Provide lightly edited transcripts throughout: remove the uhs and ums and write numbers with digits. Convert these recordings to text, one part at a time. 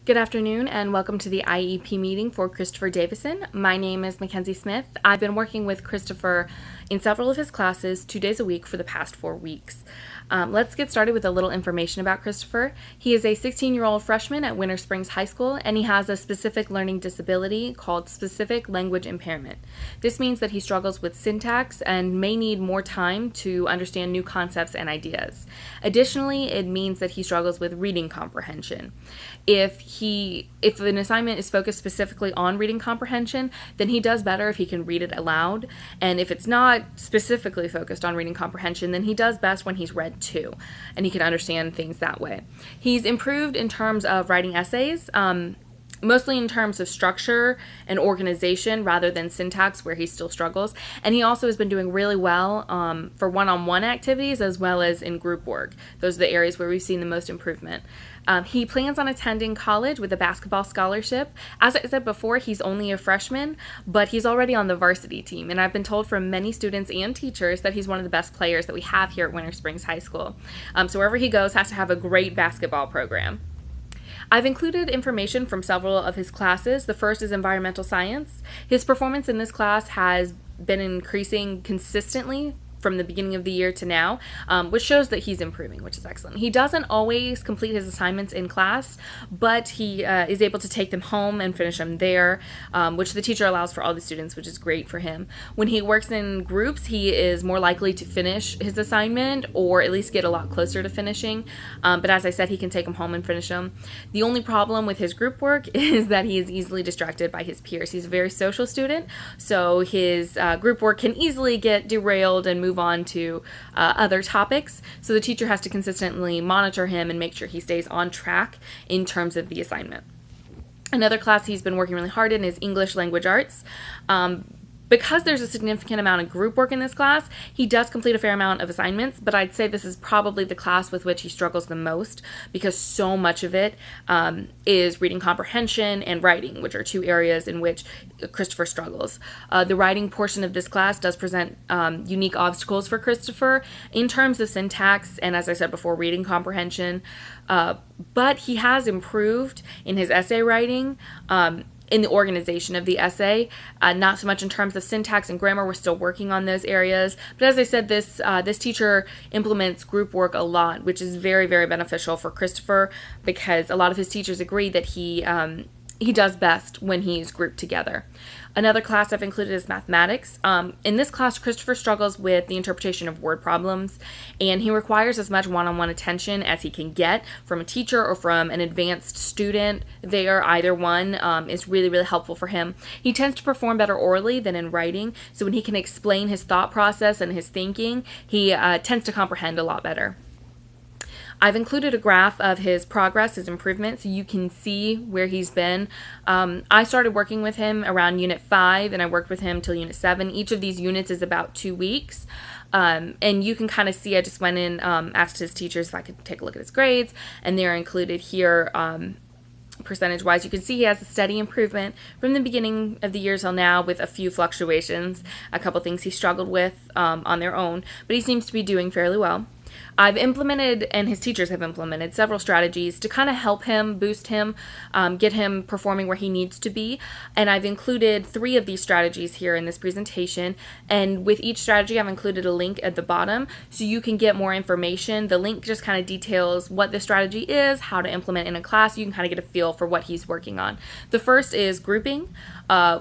Good afternoon and welcome to the IEP meeting for Christopher Davison. My name is Mackenzie Smith. I've been working with Christopher in several of his classes 2 days a week for the past 4 weeks. Let's get started with a little information about Christopher. He is a 16-year-old freshman at Winter Springs High School, and he has a specific learning disability called specific language impairment. This means that he struggles with syntax and may need more time to understand new concepts and ideas. Additionally, it means that he struggles with reading comprehension. If an assignment is focused specifically on reading comprehension, then he does better if he can read it aloud. And if it's not specifically focused on reading comprehension, then he does best when he's read to, and he can understand things that way. He's improved in terms of writing essays, mostly in terms of structure and organization rather than syntax, where he still struggles. And he also has been doing really well for one-on-one activities as well as in group work. Those are the areas where we've seen the most improvement. He plans on attending college with a basketball scholarship. As I said before, he's only a freshman, but he's already on the varsity team. And I've been told from many students and teachers that he's one of the best players that we have here at Winter Springs High School. So wherever he goes has to have a great basketball program. I've included information from several of his classes. The first is environmental science. His performance in this class has been increasing consistently from the beginning of the year to now, which shows that he's improving, which is excellent. He doesn't always complete his assignments in class, but he is able to take them home and finish them there, which the teacher allows for all the students, which is great for him. When he works in groups, he is more likely to finish his assignment or at least get a lot closer to finishing, but as I said, he can take them home and finish them. The only problem with his group work is that he is easily distracted by his peers. He's a very social student, so his group work can easily get derailed and move on to other topics. So the teacher has to consistently monitor him and make sure he stays on track in terms of the assignment. Another class he's been working really hard in is English Language Arts. Because there's a significant amount of group work in this class, he does complete a fair amount of assignments, but I'd say this is probably the class with which he struggles the most because so much of it is reading comprehension and writing, which are two areas in which Christopher struggles. The writing portion of this class does present unique obstacles for Christopher in terms of syntax and, as I said before, reading comprehension, but he has improved in his essay writing, in the organization of the essay, not so much in terms of syntax and grammar. We're still working on those areas. But as I said, this teacher implements group work a lot, which is very, very beneficial for Christopher because a lot of his teachers agree that he does best when he's grouped together. Another class I've included is mathematics. In this class, Christopher struggles with the interpretation of word problems, and he requires as much one-on-one attention as he can get from a teacher or from an advanced student there. Either one is really, really helpful for him. He tends to perform better orally than in writing, so when he can explain his thought process and his thinking, he tends to comprehend a lot better. I've included a graph of his progress, his improvement, so you can see where he's been. I started working with him around Unit 5, and I worked with him till Unit 7. Each of these units is about 2 weeks. And you can kind of see, I just went in, asked his teachers if I could take a look at his grades, and they're included here percentage-wise. You can see he has a steady improvement from the beginning of the year till now with a few fluctuations, a couple things he struggled with on their own, but he seems to be doing fairly well. I've implemented, and his teachers have implemented, several strategies to kind of help him, boost him, get him performing where he needs to be. And I've included 3 of these strategies here in this presentation. And with each strategy, I've included a link at the bottom so you can get more information. The link just kind of details what the strategy is, how to implement in a class. You can kind of get a feel for what he's working on. The first is grouping,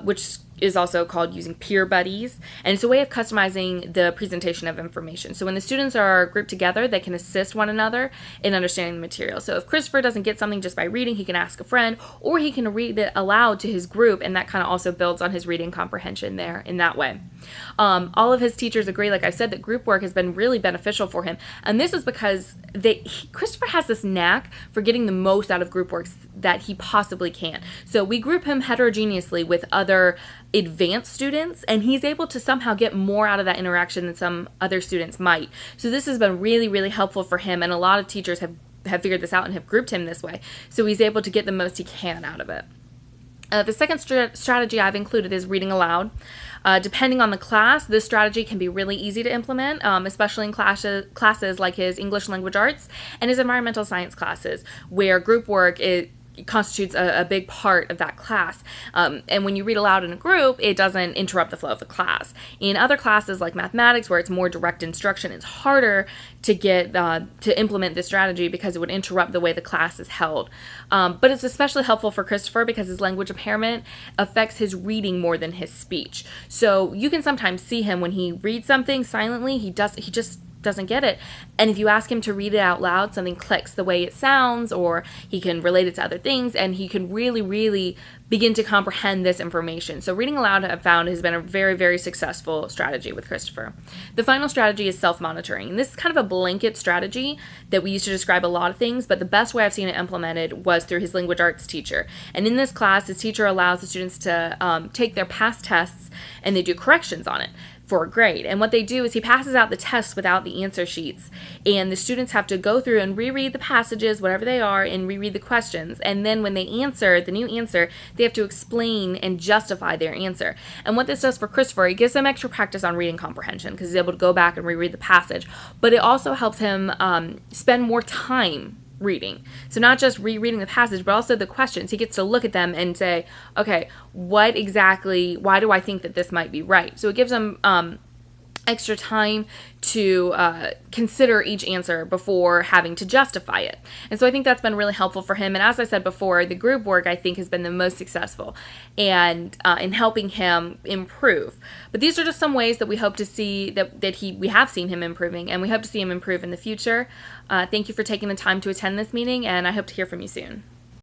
which is also called using peer buddies, and it's a way of customizing the presentation of information. So when the students are grouped together, they can assist one another in understanding the material. So if Christopher doesn't get something just by reading, he can ask a friend, or he can read it aloud to his group, and that kind of also builds on his reading comprehension there in that way. All of his teachers agree, like I said, that group work has been really beneficial for him, and this is because Christopher has this knack for getting the most out of group works that he possibly can. So we group him heterogeneously with other advanced students, and he's able to somehow get more out of that interaction than some other students might. So this has been really, really helpful for him, and a lot of teachers have figured this out and have grouped him this way. So he's able to get the most he can out of it. The second strategy I've included is reading aloud. Depending on the class, this strategy can be really easy to implement, especially in classes like his English Language Arts and his environmental science classes, where group work constitutes a big part of that class. And when you read aloud in a group, it doesn't interrupt the flow of the class. In other classes like mathematics, where it's more direct instruction, it's harder to get to implement this strategy because it would interrupt the way the class is held. But it's especially helpful for Christopher because his language impairment affects his reading more than his speech. So you can sometimes see him when he reads something silently, he just doesn't get it. And if you ask him to read it out loud, something clicks the way it sounds, or he can relate it to other things, and he can really, really begin to comprehend this information. So reading aloud, I've found, has been a very, very successful strategy with Christopher. The final strategy is self-monitoring. And this is kind of a blanket strategy that we use to describe a lot of things, but the best way I've seen it implemented was through his language arts teacher. And in this class, his teacher allows the students to take their past tests, and they do corrections on it for a grade. And what they do is he passes out the tests without the answer sheets, and the students have to go through and reread the passages, whatever they are, and reread the questions. And then when they answer the new answer, they have to explain and justify their answer. And what this does for Christopher, it gives them extra practice on reading comprehension because he's able to go back and reread the passage, but it also helps him spend more time reading. So not just rereading the passage, but also the questions. He gets to look at them and say, okay, why do I think that this might be right? So it gives him extra time to consider each answer before having to justify it. And so I think that's been really helpful for him. And as I said before, the group work, I think, has been the most successful and in helping him improve. But these are just some ways that we hope to see we have seen him improving, and we hope to see him improve in the future. Thank you for taking the time to attend this meeting, and I hope to hear from you soon.